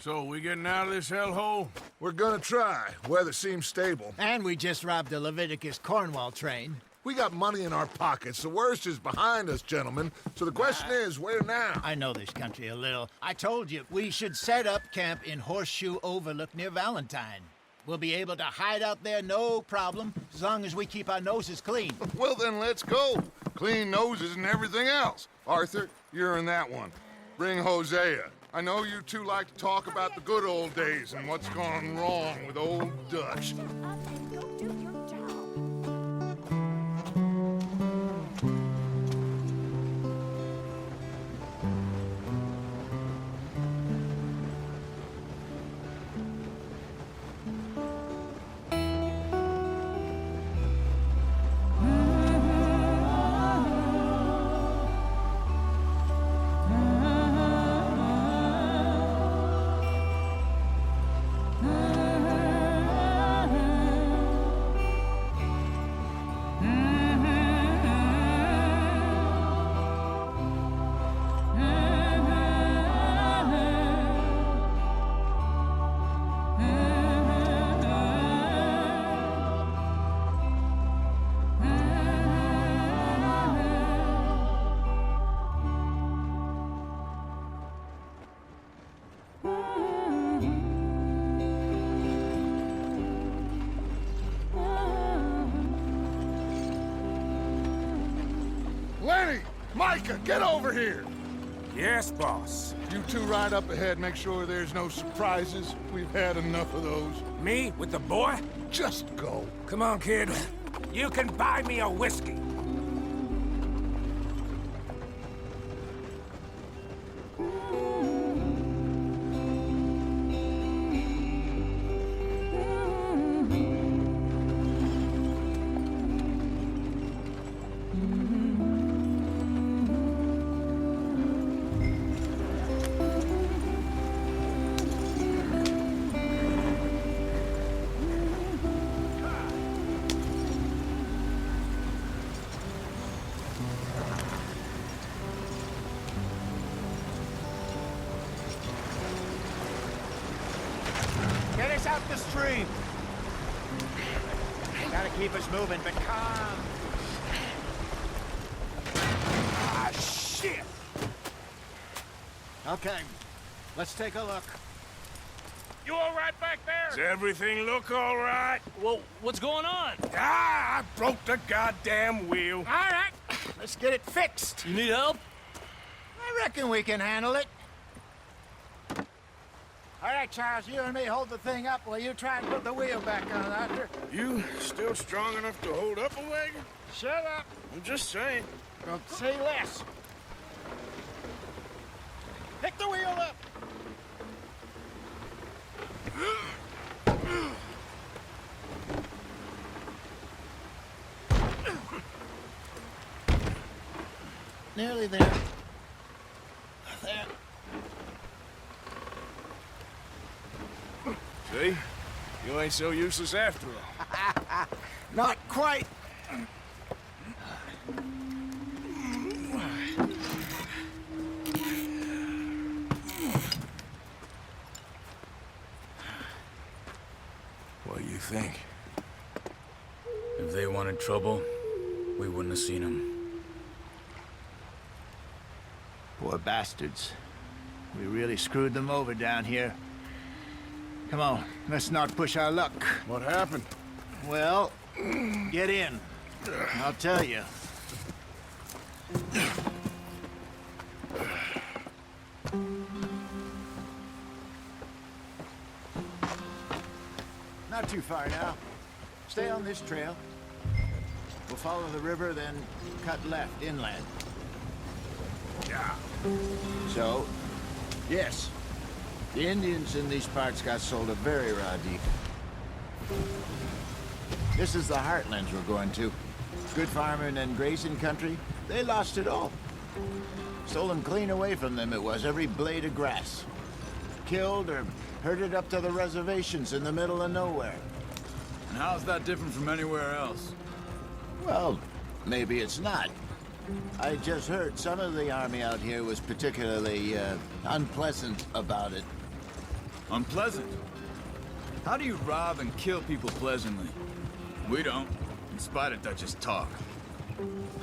So, we getting out of this hellhole? We're gonna try. Weather seems stable. And we just robbed the Leviticus Cornwall train. We got money in our pockets. The worst is behind us, gentlemen. So the question is, where now? I know this country a little. I told you, we should set up camp in Horseshoe Overlook near Valentine. We'll be able to hide out there no problem, as long as we keep our noses clean. Well, then let's go. Clean noses and everything else. Arthur, you're in that one. Bring Hosea. I know you two like to talk about the good old days and what's gone wrong with old Dutch. Lenny! Micah, get over here! Yes, boss. You two ride up ahead, make sure there's no surprises. We've had enough of those. Me with the boy? Just go. Come on, kid. You can buy me a whiskey. Get us out the stream! Gotta keep us moving, but calm. Ah, shit! Okay, let's take a look. You all right back there? Does everything look all right? Well, what's going on? Ah, I broke the goddamn wheel. All right, let's get it fixed. You need help? I reckon we can handle it. All right, Charles, you and me hold the thing up while you try and put the wheel back on, Arthur. You still strong enough to hold up a wagon? Shut up. I'm just saying. Don't say less. Pick the wheel up. Nearly there. There. See? You ain't so useless after all. Not quite. What do you think? If they wanted trouble, we wouldn't have seen them. Poor bastards. We really screwed them over down here. Come on, let's not push our luck. What happened? Well, get in. I'll tell you. Not too far now. Stay on this trail. We'll follow the river, then cut left inland. Yeah. So, yes, the Indians in these parts got sold a very raw deal. This is the heartlands we're going to. Good farming and grazing country, they lost it all. Stolen clean away from them it was, every blade of grass. Killed or herded up to the reservations in the middle of nowhere. And how's that different from anywhere else? Well, maybe it's not. I just heard some of the army out here was particularly, unpleasant about it. Unpleasant? How do you rob and kill people pleasantly? We don't, in spite of Dutch's talk.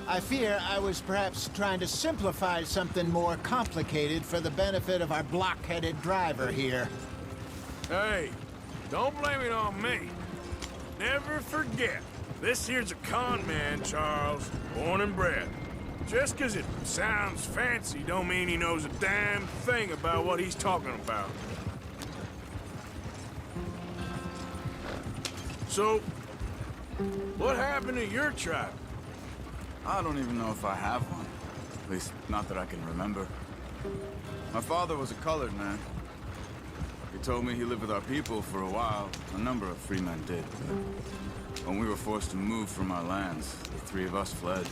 I fear I was perhaps trying to simplify something more complicated for the benefit of our block-headed driver here. Hey, don't blame it on me. Never forget, this here's a con man, Charles, born and bred. Just 'cause it sounds fancy don't mean he knows a damn thing about what he's talking about. So, what happened to your tribe? I don't even know if I have one. At least, not that I can remember. My father was a colored man. He told me he lived with our people for a while. A number of free men did. When we were forced to move from our lands, the three of us fled.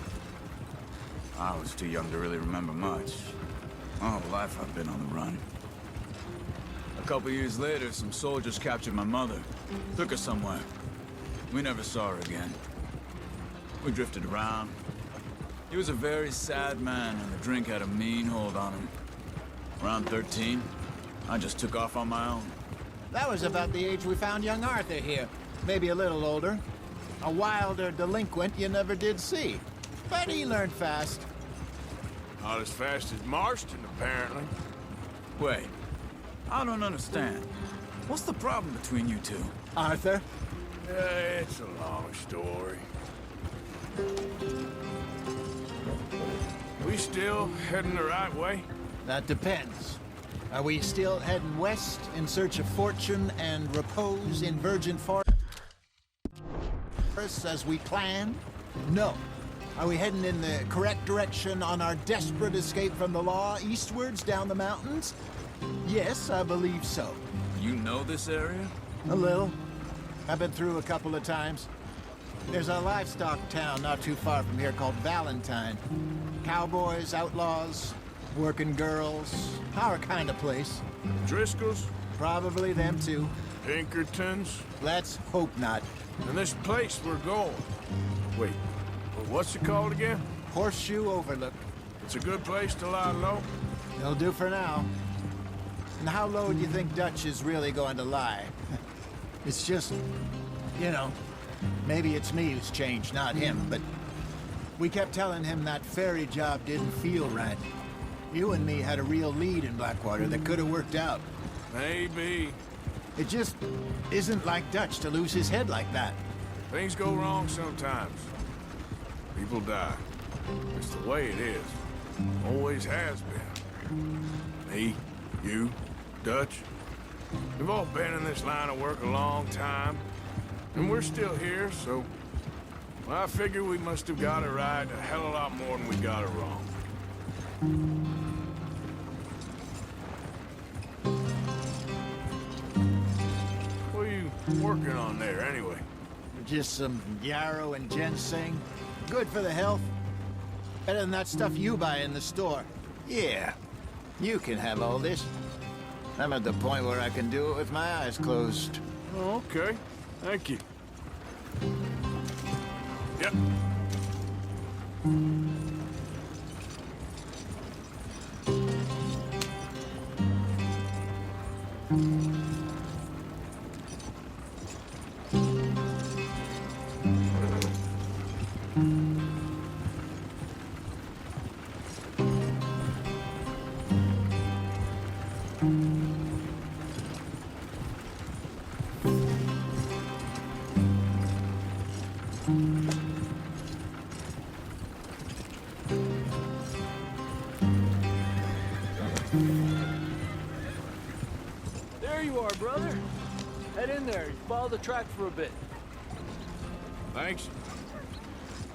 I was too young to really remember much. My whole life I've been on the run. A couple years later, some soldiers captured my mother. Took her somewhere. We never saw her again. We drifted around. He was a very sad man, and the drink had a mean hold on him. Around 13, I just took off on my own. That was about the age we found young Arthur here. Maybe a little older. A wilder delinquent you never did see. But he learned fast. Not as fast as Marston, apparently. Wait, I don't understand. What's the problem between you two? Arthur? It's a long story. We still heading the right way? That depends. Are we still heading west in search of fortune and repose in virgin forests as we planned? No. Are we heading in the correct direction on our desperate escape from the law eastwards down the mountains? Yes, I believe so. You know this area? A little. I've been through a couple of times. There's a livestock town not too far from here called Valentine. Cowboys, outlaws, working girls, our kind of place. Driscoll's? Probably them too. Pinkertons? Let's hope not. And this place we're going. Wait, what's it called again? Horseshoe Overlook. It's a good place to lie low? They'll do for now. And how low do you think Dutch is really going to lie? It's just, you know, maybe it's me who's changed, not him, but we kept telling him that ferry job didn't feel right. You and me had a real lead in Blackwater that could have worked out. Maybe. It just isn't like Dutch to lose his head like that. Things go wrong sometimes. People die. It's the way it is. Always has been. Me, you, Dutch. We've all been in this line of work a long time. And we're still here, so... Well, I figure we must have got it right a hell of a lot more than we got it wrong. What are you working on there, anyway? Just some yarrow and ginseng. Good for the health. Better than that stuff you buy in the store. Yeah, you can have all this. I'm at the point where I can do it with my eyes closed. Oh, okay. Thank you. Yep. There you are, brother. Head in there. Follow the track for a bit. Thanks.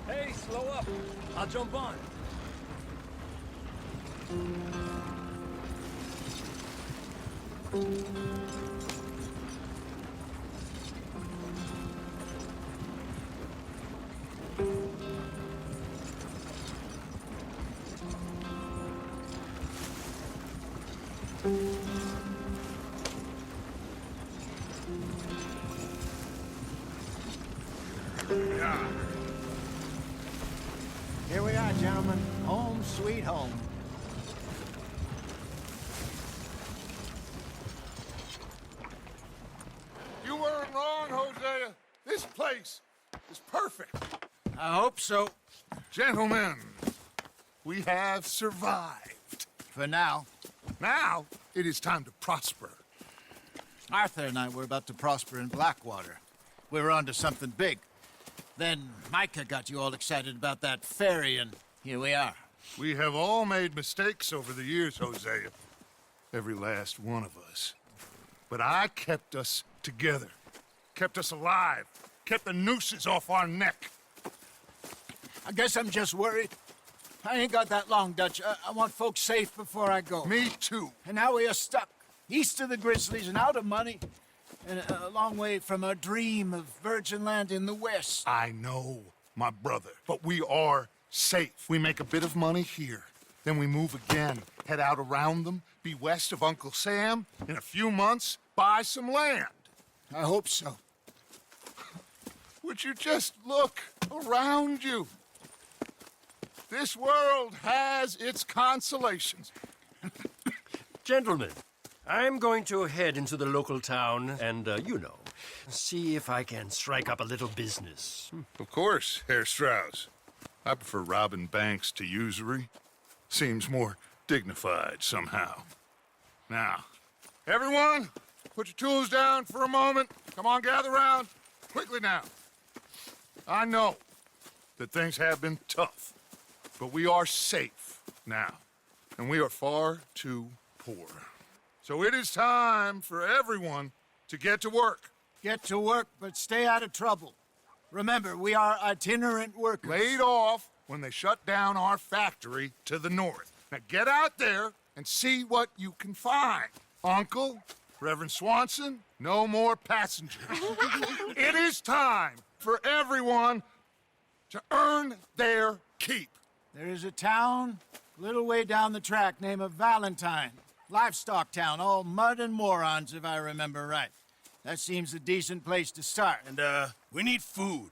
Hey, slow up. I'll jump on. Here we are, gentlemen. Home sweet home. I hope so. Gentlemen, we have survived. For now. Now, it is time to prosper. Arthur and I were about to prosper in Blackwater. We were onto something big. Then Micah got you all excited about that ferry, and here we are. We have all made mistakes over the years, Hosea. Every last one of us. But I kept us together. Kept us alive. Kept the nooses off our neck. I guess I'm just worried. I ain't got that long, Dutch. I want folks safe before I go. Me too. And now we are stuck, east of the Grizzlies and out of money, and a long way from our dream of virgin land in the west. I know, my brother. But we are safe. We make a bit of money here. Then we move again, head out around them, be west of Uncle Sam. In a few months, buy some land. I hope so. Would you just look around you? This world has its consolations. Gentlemen, I'm going to head into the local town and, see if I can strike up a little business. Of course, Herr Strauss. I prefer robbing banks to usury. Seems more dignified somehow. Now, everyone, put your tools down for a moment. Come on, gather round. Quickly now. I know that things have been tough, but we are safe now, and we are far too poor. So it is time for everyone to get to work. Get to work, but stay out of trouble. Remember, we are itinerant workers. Laid off when they shut down our factory to the north. Now get out there and see what you can find. Uncle, Reverend Swanson, no more passengers. It is time for everyone to earn their keep. There is a town a little way down the track named Valentine. Livestock town, all mud and morons, if I remember right. That seems a decent place to start. And, we need food.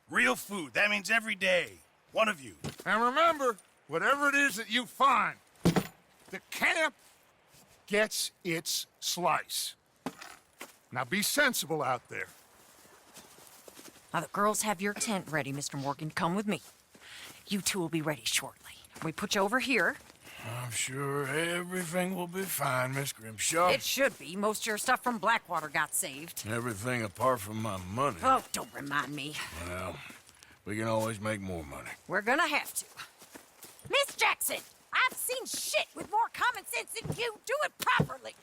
Real food. That means every day. One of you. And remember, whatever it is that you find, the camp gets its slice. Now be sensible out there. Now, the girls have your tent ready, Mr. Morgan. Come with me. You two will be ready shortly. We put you over here. I'm sure everything will be fine, Miss Grimshaw. It should be. Most of your stuff from Blackwater got saved. Everything apart from my money. Oh, don't remind me. Well, we can always make more money. We're gonna have to. Miss Jackson, I've seen shit with more common sense than you. Do it properly.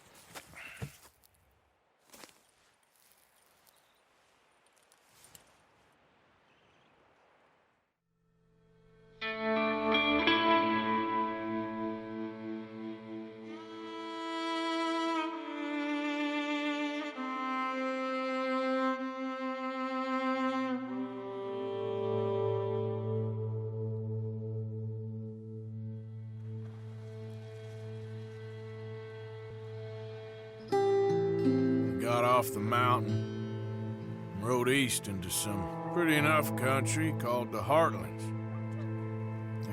Got off the mountain and rode east into some pretty enough country called the Heartlands.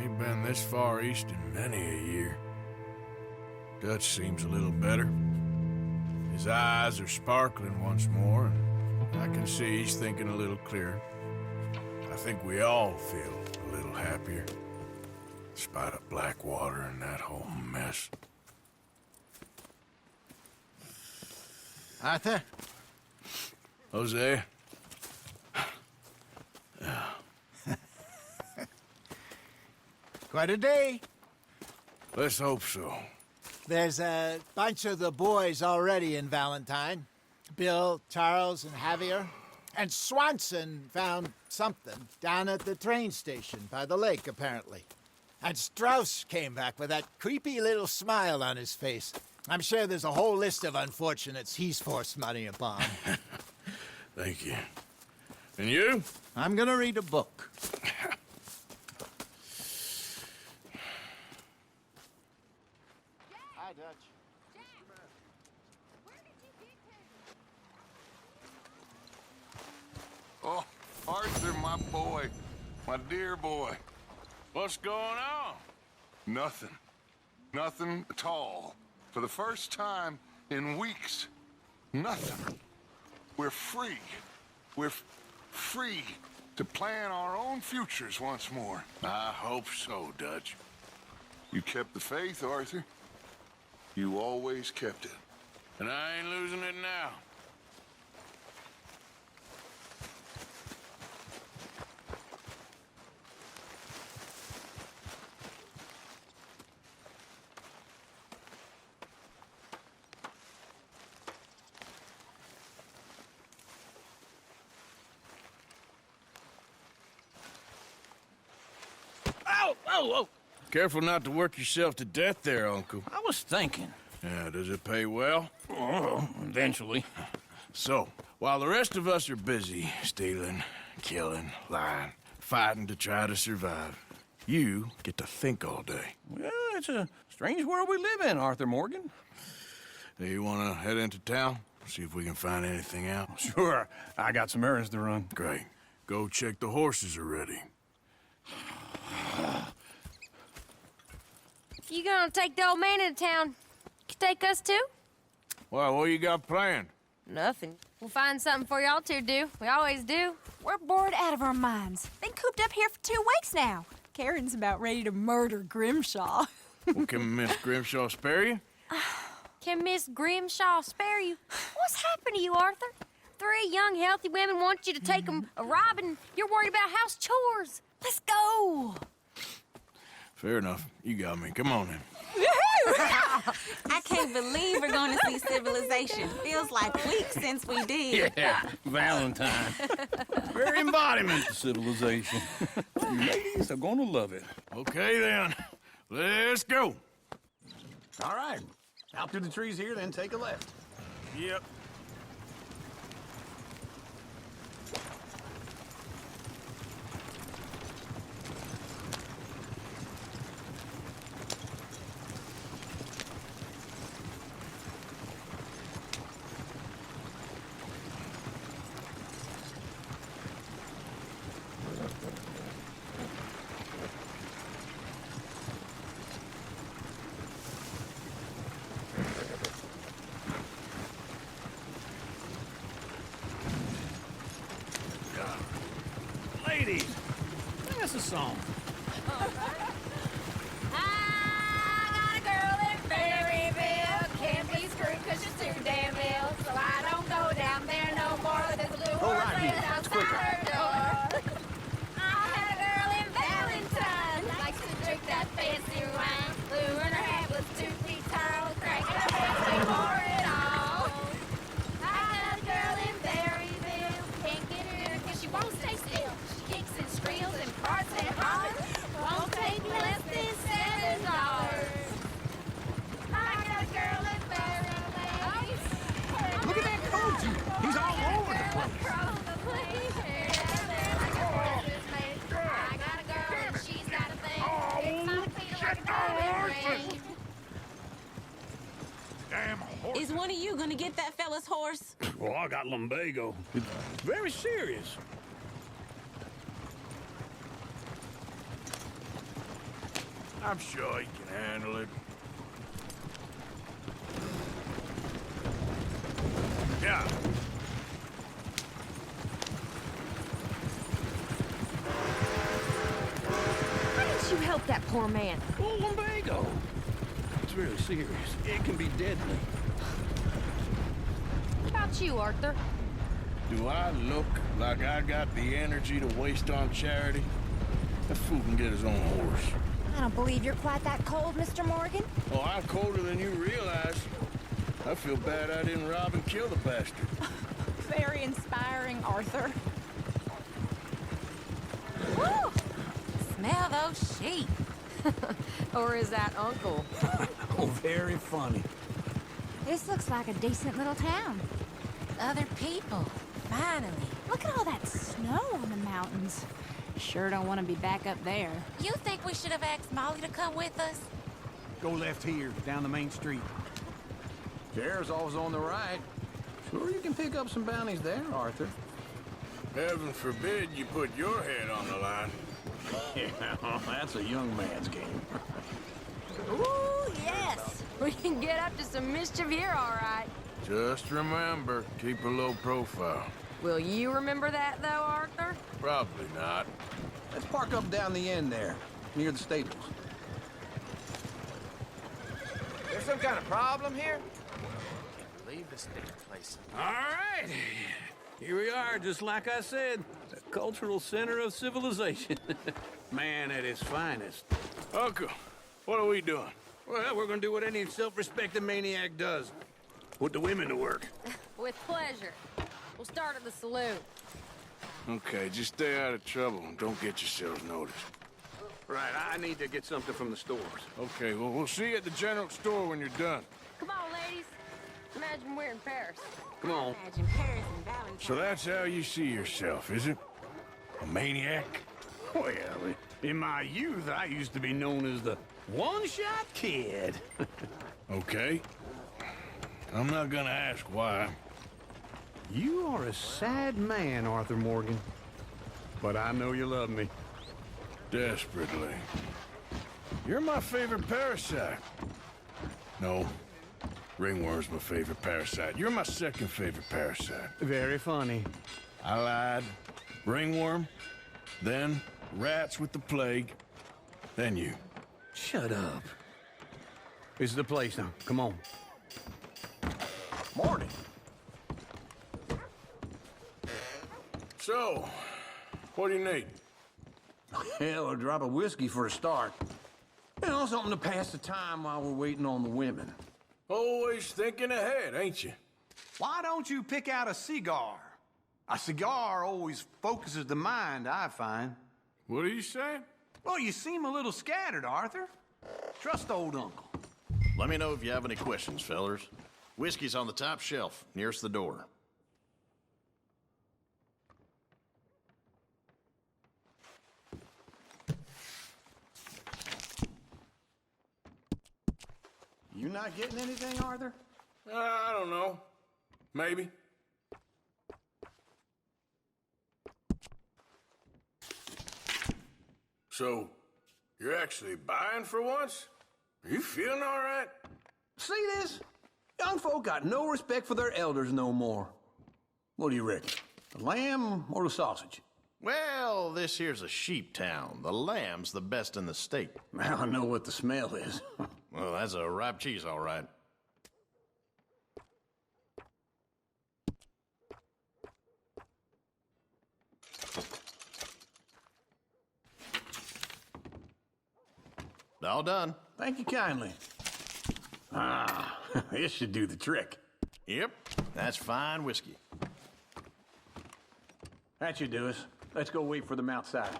Ain't been this far east in many a year. Dutch seems a little better. His eyes are sparkling once more, and I can see he's thinking a little clearer. I think we all feel a little happier, in spite of Blackwater and that whole mess. Arthur? Hosea? Quite a day. Let's hope so. There's a bunch of the boys already in Valentine. Bill, Charles, and Javier. And Swanson found something down at the train station by the lake, apparently. And Strauss came back with that creepy little smile on his face. I'm sure there's a whole list of unfortunates he's forced money upon. Thank you. And you? I'm gonna read a book. Hi, Dutch. Oh, Arthur, my boy. My dear boy. What's going on? Nothing. Nothing at all. For the first time in weeks, nothing. We're free. We're free to plan our own futures once more. I hope so, Dutch. You kept the faith, Arthur. You always kept it. And I ain't losing it now. Oh! Careful not to work yourself to death there, Uncle. I was thinking. Yeah, does it pay well? Oh, eventually. So, while the rest of us are busy stealing, killing, lying, fighting to try to survive, you get to think all day. Well, it's a strange world we live in, Arthur Morgan. Do you want to head into town? See if we can find anything out? Sure. I got some errands to run. Great. Go check the horses are ready. You gonna take the old man into town? You take us too? Well, what you got planned? Nothing. We'll find something for y'all to do. We always do. We're bored out of our minds. Been cooped up here for 2 weeks now. Karen's about ready to murder Grimshaw. Well, can Miss Grimshaw spare you? Can Miss Grimshaw spare you? What's happened to you, Arthur? 3 young, healthy women want you to take them a robbing. You're worried about house chores. Let's go. Fair enough. You got me. Come on then. I can't believe we're going to see civilization. Feels like weeks since we did. Yeah, Valentine. Very embodiment of civilization. You ladies are gonna love it. Okay then. Let's go. All right. Out through the trees here, then take a left. Yep. Ladies, sing us a song. I got a girl in Berryville. Can't be screwed 'cause she's too damn ill. So I don't go down there no more. There's a blue horse right here. laying outside her door. I had a girl in Valentine. Likes to drink that fancy wine. Blue in her hat with 2 feet tall. Cracking her pants before it all. I got a girl in Berryville. Can't get her in 'cause she won't stay still. She kicks and squeals and farts and hollers. Won't take less than $7. I got a girl in Berryville. Look at that coach. He's all over the place. I got a girl and she's got a thing. It's not a feet like a diamond ring. Damn horse. Is one of you going to get that fella's horse? Well, I got lumbago. It's very serious. I'm sure he can handle it. Yeah. Why didn't you help that poor man? Well, lumbago. It's really serious. It can be deadly. What about you, Arthur? Do I look like I got the energy to waste on charity? That fool can get his own horse. I don't believe you're quite that cold, Mr. Morgan. Oh, I'm colder than you realize. I feel bad I didn't rob and kill the bastard. Very inspiring, Arthur. Woo! Smell those sheep. Or is that Uncle? Oh, very funny. This looks like a decent little town. Other people. Finally. Look at all that snow on the mountains. Sure don't want to be back up there. You think we should have asked Molly to come with us? Go left here, down the main street. Sheriff's always on the right. Sure you can pick up some bounties there, Arthur. Heaven forbid you put your head on the line. Yeah, that's a young man's game. Ooh, yes! We can get up to some mischief here, all right. Just remember, keep a low profile. Will you remember that, though, Arthur? Probably not. Let's park up down the end there, near the stables. There's some kind of problem here? Leave this damn place. All right. Here we are, just like I said. The cultural center of civilization. Man at his finest. Uncle, what are we doing? Well, we're gonna do what any self-respecting maniac does. Put the women to work. With pleasure. We'll start at the saloon. Okay, just stay out of trouble and don't get yourselves noticed. Right, I need to get something from the stores. Okay, well, we'll see you at the general store when you're done. Come on, ladies. Imagine we're in Paris. Come on. Imagine Paris and Valentine. So that's how you see yourself, is it? A maniac? Well, in my youth, I used to be known as the one-shot kid. Okay. I'm not gonna ask why. You are a sad man, Arthur Morgan. But I know you love me. Desperately. You're my favorite parasite. No. Ringworm's my favorite parasite. You're my second favorite parasite. Very funny. I lied. Ringworm, then rats with the plague, then you. Shut up. This is the place now. Come on. Morning. So, what do you need? Hell, a drop of whiskey for a start. You know, something to pass the time while we're waiting on the women. Always thinking ahead, ain't you? Why don't you pick out a cigar? A cigar always focuses the mind, I find. What are you saying? Well, you seem a little scattered, Arthur. Trust old uncle. Let me know if you have any questions, fellers. Whiskey's on the top shelf, nearest the door. You not getting anything, Arthur? I don't know. Maybe. So, you're actually buying for once? Are you feeling all right? See this? Young folk got no respect for their elders no more. What do you reckon? The lamb or the sausage? Well, this here's a sheep town. The lamb's the best in the state. I know what the smell is. Well, that's a ripe cheese, all right. All done. Thank you kindly. Ah, this should do the trick. Yep, that's fine whiskey. That should do us. Let's go wait for them outside.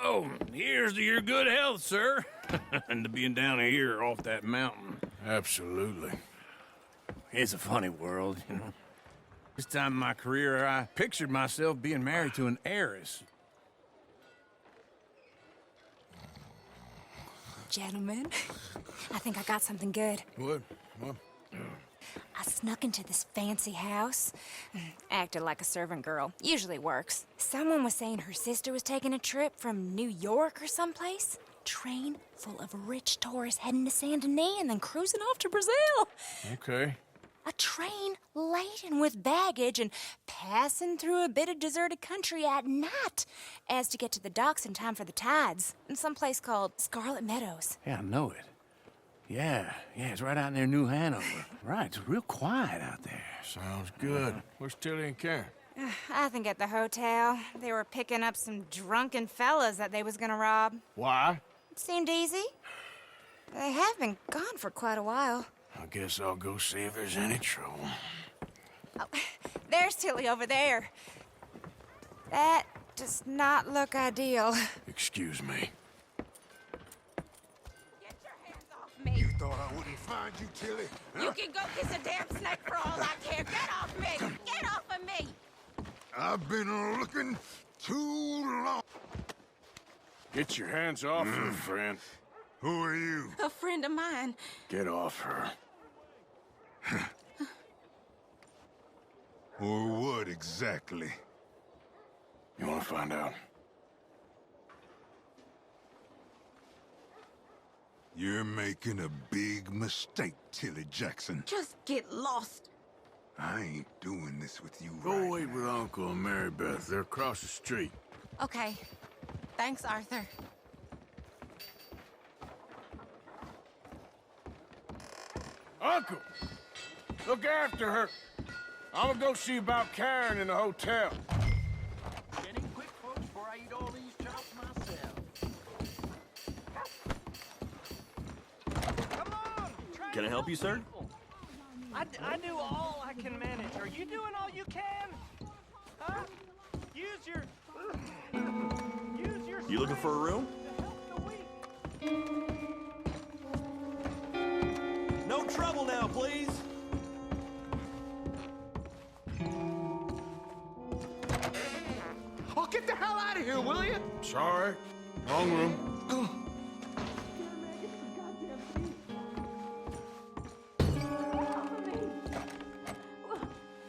Oh, here's to your good health, sir. And to being down here off that mountain. Absolutely. It's a funny world, you know. This time in my career, I pictured myself being married to an heiress. Gentlemen, I think I got something good. What? I snuck into this fancy house. Acted like a servant girl. Usually works. Someone was saying her sister was taking a trip from New York or someplace. Train full of rich tourists heading to Saint Denis and then cruising off to Brazil. Okay. A train laden with baggage and passing through a bit of deserted country at night as to get to the docks in time for the tides in some place called Scarlet Meadows. Yeah, I know it. Yeah, it's right out near New Hanover. Right, it's real quiet out there. Sounds good. Where's Tilly and Karen? I think at the hotel. They were picking up some drunken fellas that they was gonna rob. Why? It seemed easy. They have been gone for quite a while. I guess I'll go see if there's any trouble. Oh, there's Tilly over there. That does not look ideal. Excuse me. Get your hands off me. You thought I wouldn't find you, Tilly? You can go kiss a damn snake for all I care. Get off me! Get off of me! I've been looking too long. Get your hands off her, friend. Who are you? A friend of mine. Get off her. Or what exactly? You want to find out? You're making a big mistake, Tilly Jackson. Just get lost. I ain't doing this with you Go wait with Uncle and Mary Beth. They're across the street. Okay. Thanks, Arthur. Uncle! Look after her. I'm gonna go see about Karen in the hotel. Getting quick, folks, before I eat all these chops myself. Come on! Can I help you, sir? I do all I can manage. Are you doing all you can? Huh? Use your... You looking for a room? No trouble now, please. Oh, get the hell out of here, will you? Sorry. Wrong room.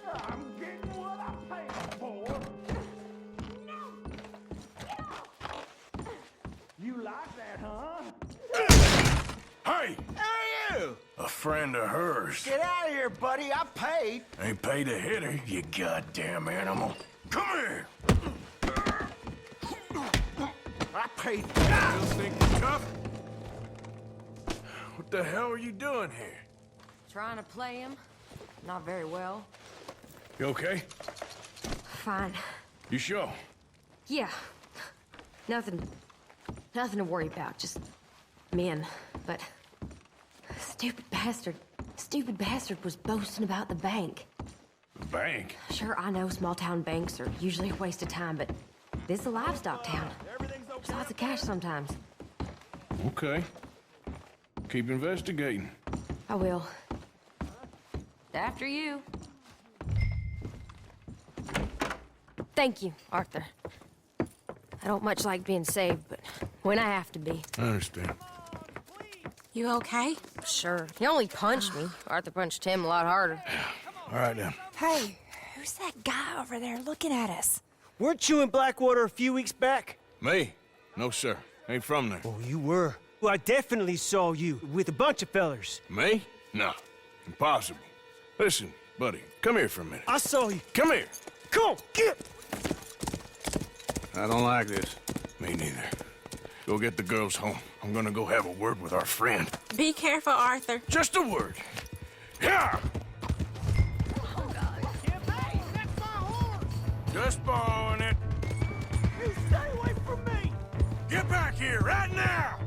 I'm getting what I paid for. You like that, huh? Hey! Who are you? A friend of hers. Get out of here, buddy. I paid. Ain't paid to hit her, you goddamn animal. Come here! I paid. Still think you're tough? What the hell are you doing here? Trying to play him. Not very well. You okay? Fine. You sure? Yeah. Nothing to worry about. Just men. But stupid bastard was boasting about the bank. The bank? Sure, I know small town banks are usually a waste of time, but this is a livestock town. There's lots of cash sometimes. Okay. Keep investigating. I will. After you. Thank you, Arthur. I don't much like being saved, but when I have to be. I understand. You okay? Sure. He only punched me. Arthur punched him a lot harder. All right, then. Hey, who's that guy over there looking at us? Weren't you in Blackwater a few weeks back? Me? No, sir. Ain't from there. Oh, you were. Well, I definitely saw you with a bunch of fellers. Me? No. Impossible. Listen, buddy, come here for a minute. I saw you. Come here. Come on, get! I don't like this. Me neither. Go get the girls home. I'm gonna go have a word with our friend. Be careful, Arthur. Just a word. Yeah! Just borrowing it. You stay away from me! Get back here right now!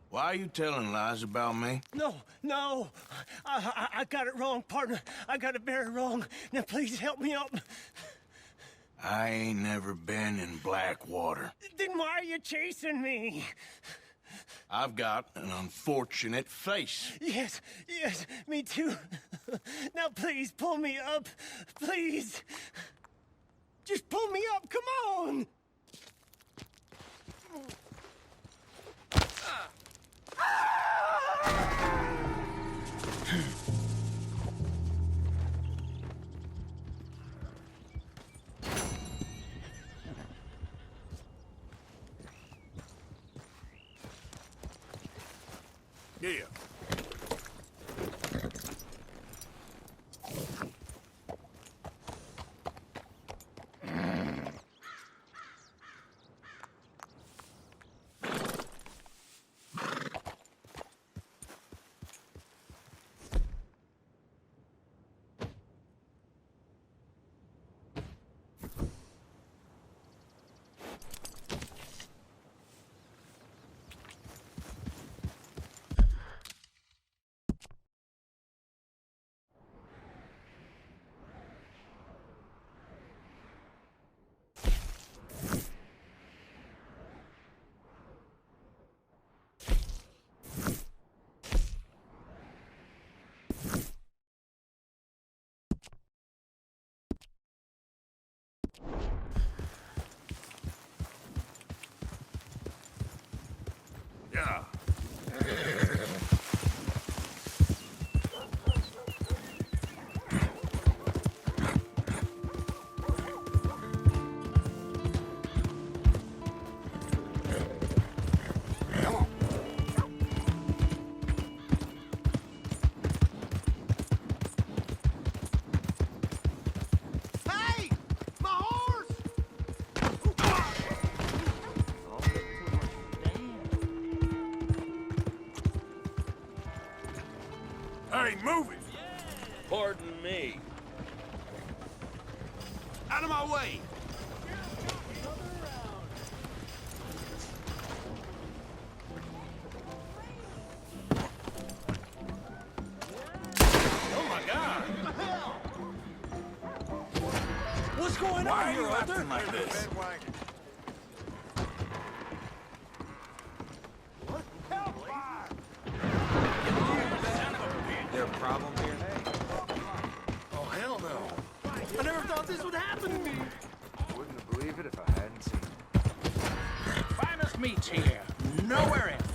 Why are you telling lies about me? No. I got it wrong, partner. I got it very wrong. Now, please help me up. I ain't never been in Blackwater. Then why are you chasing me? I've got an unfortunate face. Yes, me too. Now, please, pull me up. Please. Just pull me up, come on! Yeah. Hey, move it! Pardon me. Out of my way! Oh my God! What's going Why on are here, you Arthur? acting like this? There a problem here? Oh, hell no. I never thought this would happen to me. Wouldn't have believed it if I hadn't seen it. Finest meats here. Nowhere else.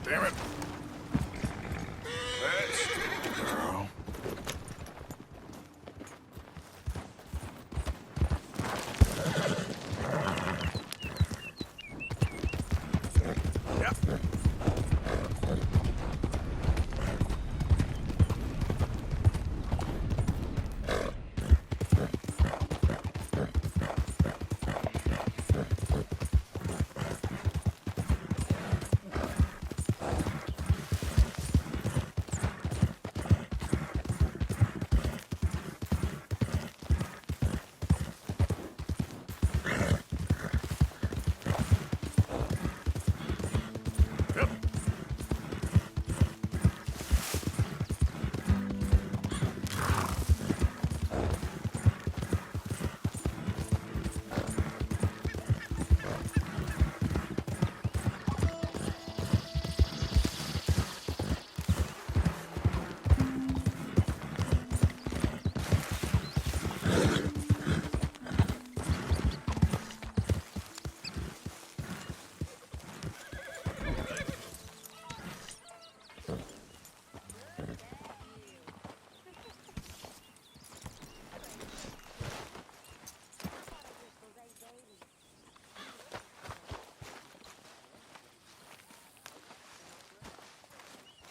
Damn it. That's the girl. Yep.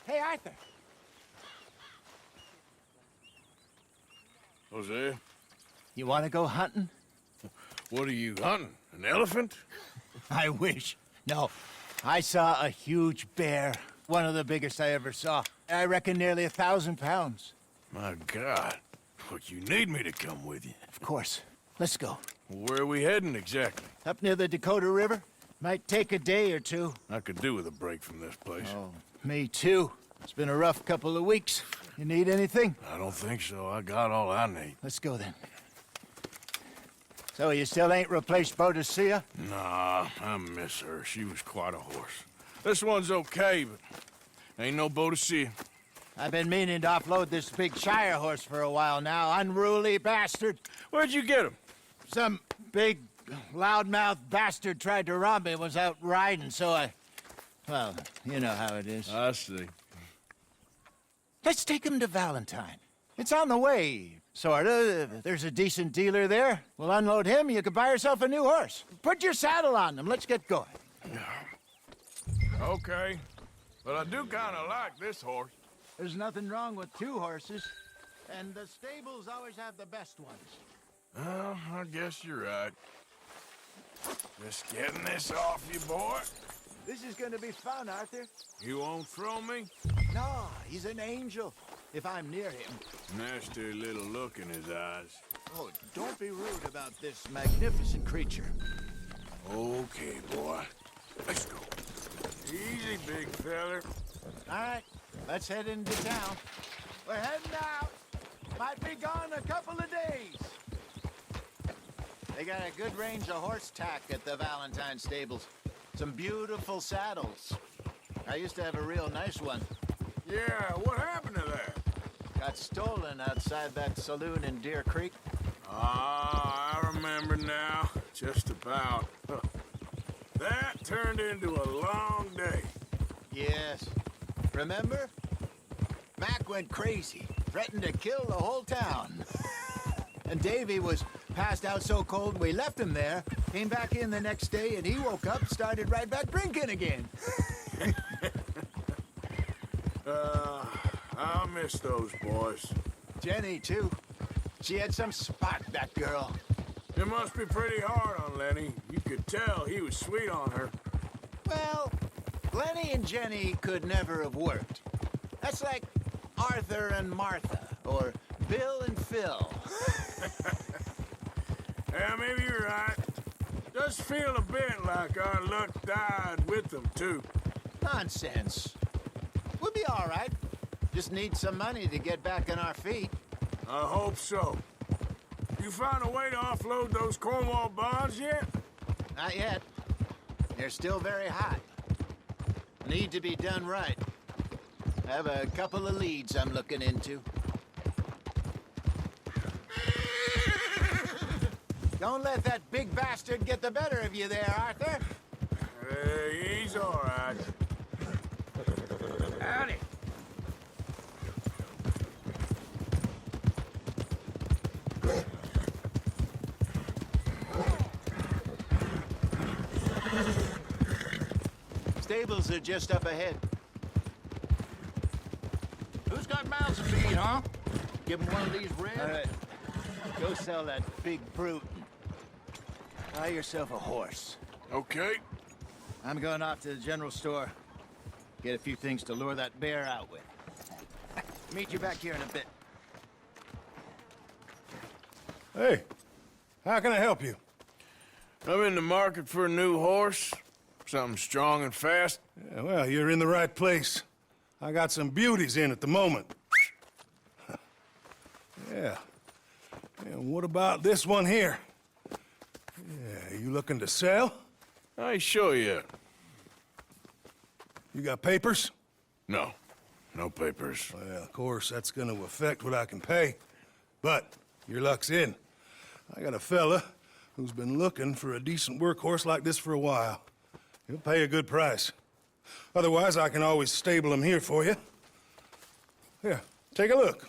Hey, Arthur. Hosea, You want to go hunting? what are you hunting? An elephant? I wish. No. I saw a huge bear. One of the biggest I ever saw. I reckon nearly 1,000 pounds. My God. Look, you need me to come with you. Of course. Let's go. Where are we heading exactly? Up near the Dakota River. Might take a day or two. I could do with a break from this place. Oh, me too. It's been a rough couple of weeks. You need anything? I don't think so. I got all I need. Let's go then. So you still ain't replaced Boadicea? Nah, I miss her. She was quite a horse. This one's okay, but ain't no Boadicea. I've been meaning to offload this big Shire horse for a while now. Unruly bastard. Where'd you get him? Some big, loudmouth bastard tried to rob me, was out riding, so I... Well, you know how it is. I see. Let's take him to Valentine. It's on the way, sorta. If there's a decent dealer there, we'll unload him, you can buy yourself a new horse. Put your saddle on him, let's get going. Okay. But I do kind of like this horse. There's nothing wrong with two horses, and the stables always have the best ones. Well, I guess you're right. Just getting this off you, boy. This is gonna be fun, Arthur. You won't throw me? No, he's an angel, if I'm near him. Nasty little look in his eyes. Oh, don't be rude about this magnificent creature. Okay, boy. Let's go. Easy, big feller. All right, let's head into town. We're heading out. Might be gone a couple of days. They got a good range of horse tack at the Valentine stables. Some beautiful saddles. I used to have a real nice one. Yeah, what happened to that? got stolen outside that saloon in Deer Creek? Ah, I remember now. Just about. That turned into a long day. Yes. Remember? Mac went crazy, threatened to kill the whole town. And Davy was passed out so cold we left him there, came back in the next day, and he woke up, started right back drinking again. I'll miss those boys. Jenny, too. She had some spark, that girl. It must be pretty hard on Lenny. You could tell he was sweet on her. Well, Lenny and Jenny could never have worked. That's like Arthur and Martha, or Bill and Phil. Yeah, maybe you're right. Does feel a bit like our luck died with them, too. Nonsense. We'll be all right. Just need some money to get back on our feet. I hope so. You found a way to offload those Cornwall bonds yet? Not yet. They're still very hot. Need to be done right. I have a couple of leads I'm looking into. Don't let that big bastard get the better of you there, Arthur. He's all right. Howdy. Stables are just up ahead. Who's got mouths to feed, huh? Give him one of these reds? All right. Go sell that big brute. Buy yourself a horse. Okay. I'm going off to the general store. Get a few things to lure that bear out with. Meet you back here in a bit. Hey, how can I help you? I'm in the market for a new horse. Something strong and fast. Yeah, well, you're in the right place. I got some beauties in at the moment. Yeah. And what about this one here? Yeah, you looking to sell? I ain't sure yet. You got papers? No. No papers. Well, of course, that's gonna affect what I can pay. But your luck's in. I got a fella who's been looking for a decent workhorse like this for a while. He'll pay a good price. Otherwise, I can always stable him here for you. Here, take a look.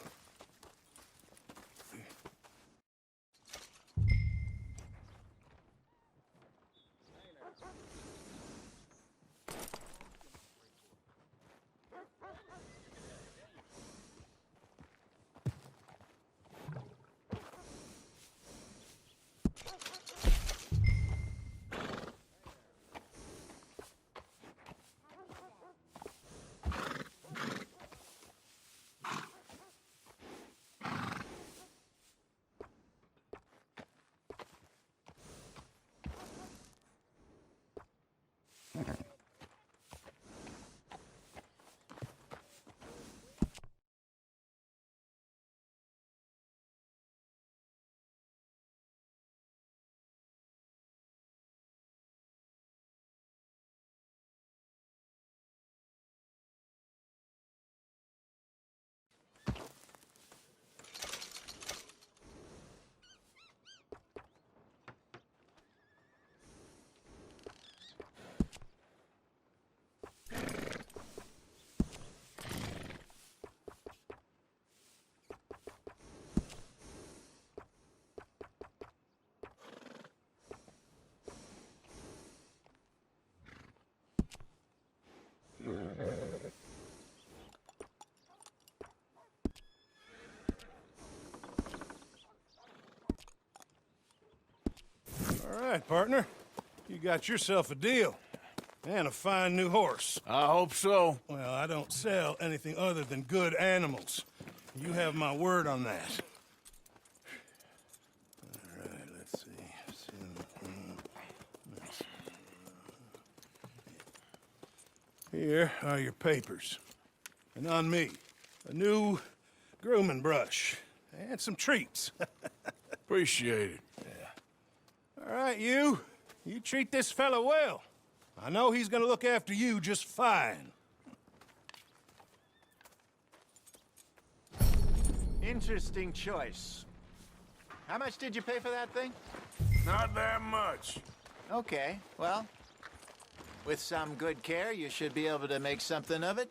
All right, partner. You got yourself a deal. And a fine new horse. I hope so. Well, I don't sell anything other than good animals. You have my word on that. All right, let's see. Here are your papers. And on me, a new grooming brush. And some treats. Appreciate it. All right, you treat this fella well. I know he's gonna look after you just fine. Interesting choice. How much did you pay for that thing? Not that much. Okay, well, with some good care, you should be able to make something of it.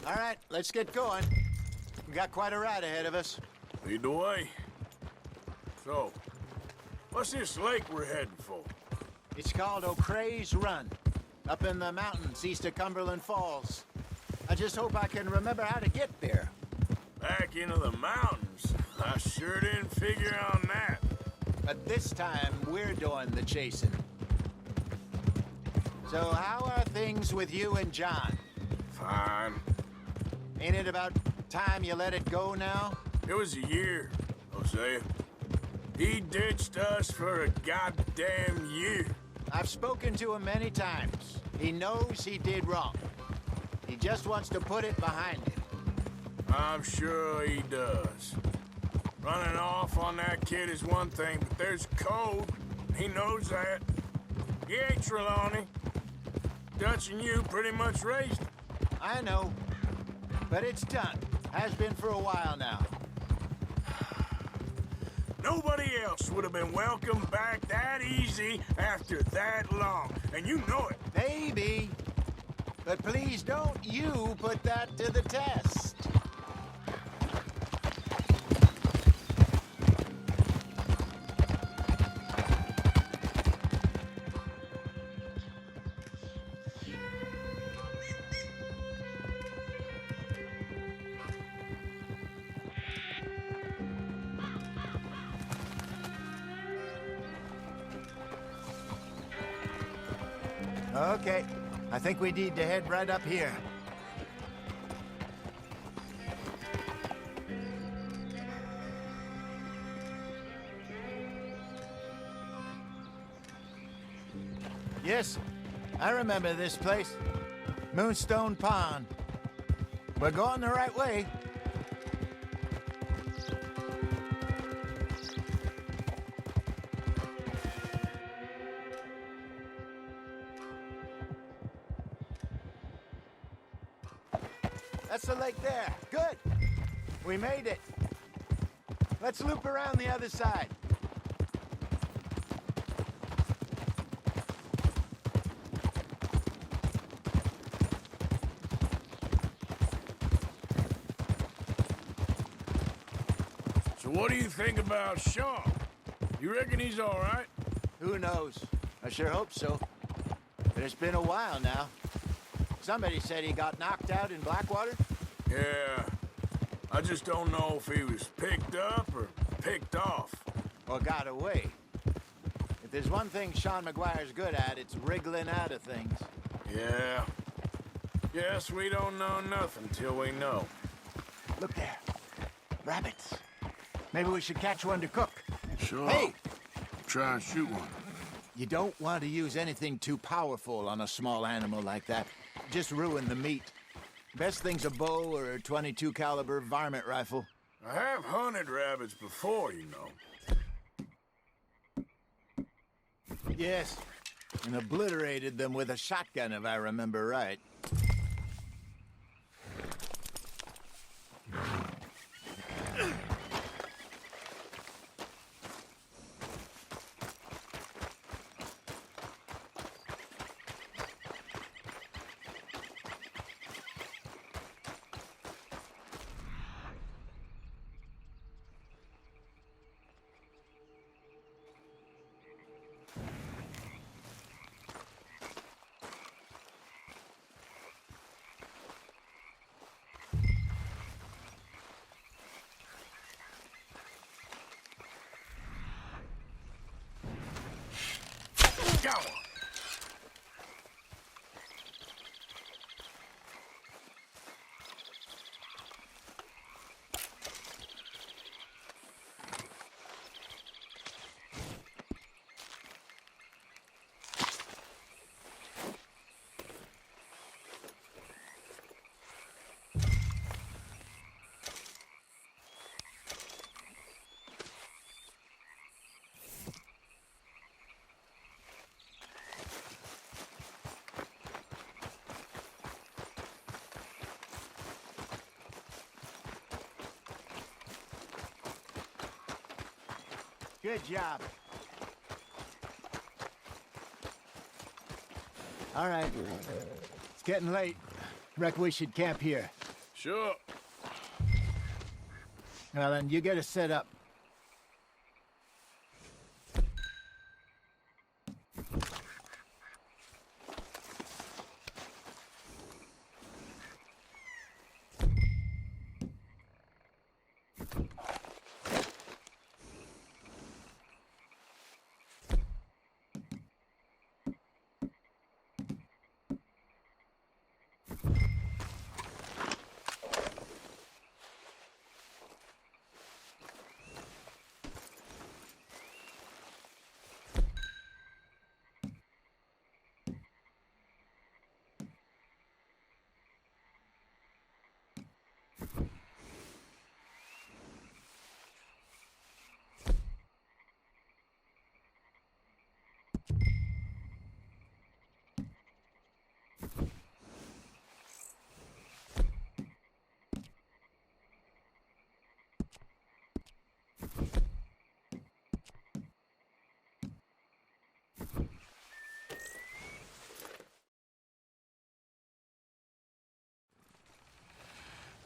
All right, let's get going. We got quite a ride ahead of us. Lead the way. So, what's this lake we're heading for? It's called O'Creagh's Run, up in the mountains east of Cumberland Falls. I just hope I can remember how to get there. Back into the mountains? I sure didn't figure on that. But this time, we're doing the chasing. So how are things with you and John? Fine. Ain't it about time you let it go now? It was a year, Hosea. He ditched us for a goddamn year. I've spoken to him many times. He knows he did wrong. He just wants to put it behind him. I'm sure he does. Running off on that kid is one thing, but there's code. He knows that. He ain't Trelawney. Dutch and you pretty much raised him. I know. But it's done. Has been for a while now. Nobody else would have been welcomed back that easy after that long, and you know it. Maybe. But please don't you put that to the test. Okay, I think we need to head right up here. Yes, I remember this place. Moonstone Pond. We're going the right way. That's the lake there. Good. We made it. Let's loop around the other side. So what do you think about Sean? You reckon he's all right? Who knows? I sure hope so. But it's been a while now. Somebody said he got knocked out in Blackwater? Yeah. I just don't know if he was picked up or picked off. Or got away. If there's one thing Sean McGuire's good at, it's wriggling out of things. Yeah. Yes, we don't know nothing till we know. Look there. Rabbits. Maybe we should catch one to cook. Sure. Hey! Try and shoot one. You don't want to use anything too powerful on a small animal like that. Just ruin the meat. Best thing's a bow or a .22 caliber varmint rifle. I have hunted rabbits before, you know. Yes, and obliterated them with a shotgun, if I remember right. Got one. Good job. All right. It's getting late. Reckon we should camp here. Sure. Well, then you get us set up.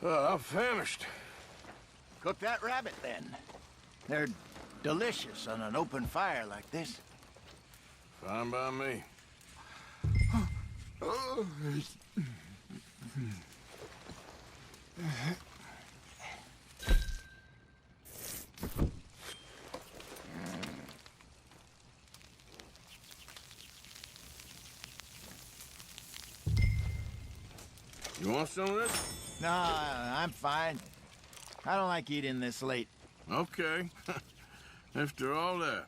I'm famished. Cook that rabbit, then. They're delicious on an open fire like this. Fine by me. You want some of this? No, I'm fine. I don't like eating this late. Okay. After all that.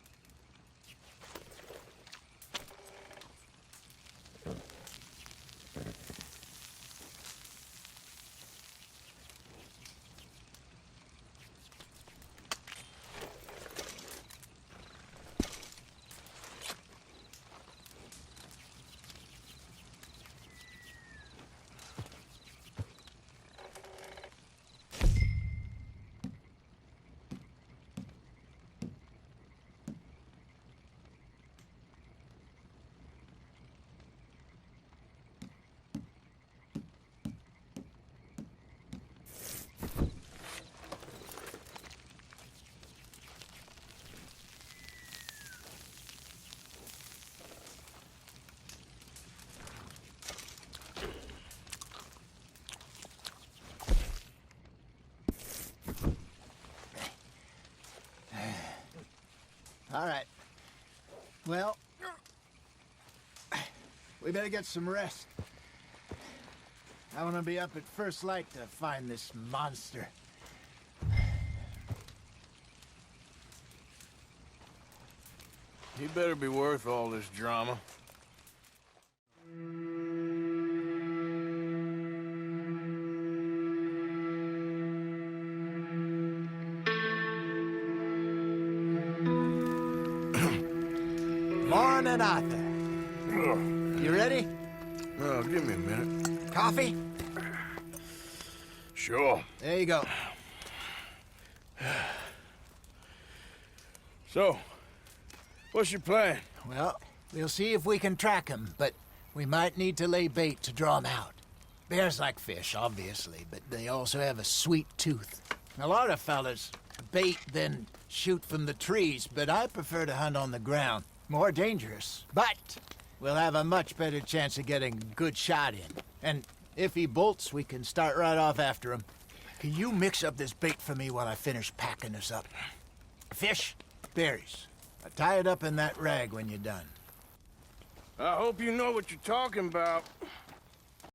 All right. Well, we better get some rest. I want to be up at first light to find this monster. He better be worth all this drama. Morning, Arthur. You ready? Oh, give me a minute. Coffee? Sure. There you go. So, what's your plan? Well, we'll see if we can track him, but we might need to lay bait to draw him out. Bears like fish, obviously, but they also have a sweet tooth. A lot of fellas bait, then shoot from the trees, but I prefer to hunt on the ground. More dangerous, but we'll have a much better chance of getting a good shot in. And if he bolts, we can start right off after him. Can you mix up this bait for me while I finish packing this up? Fish, berries. Tie it up in that rag when you're done. I hope you know what you're talking about.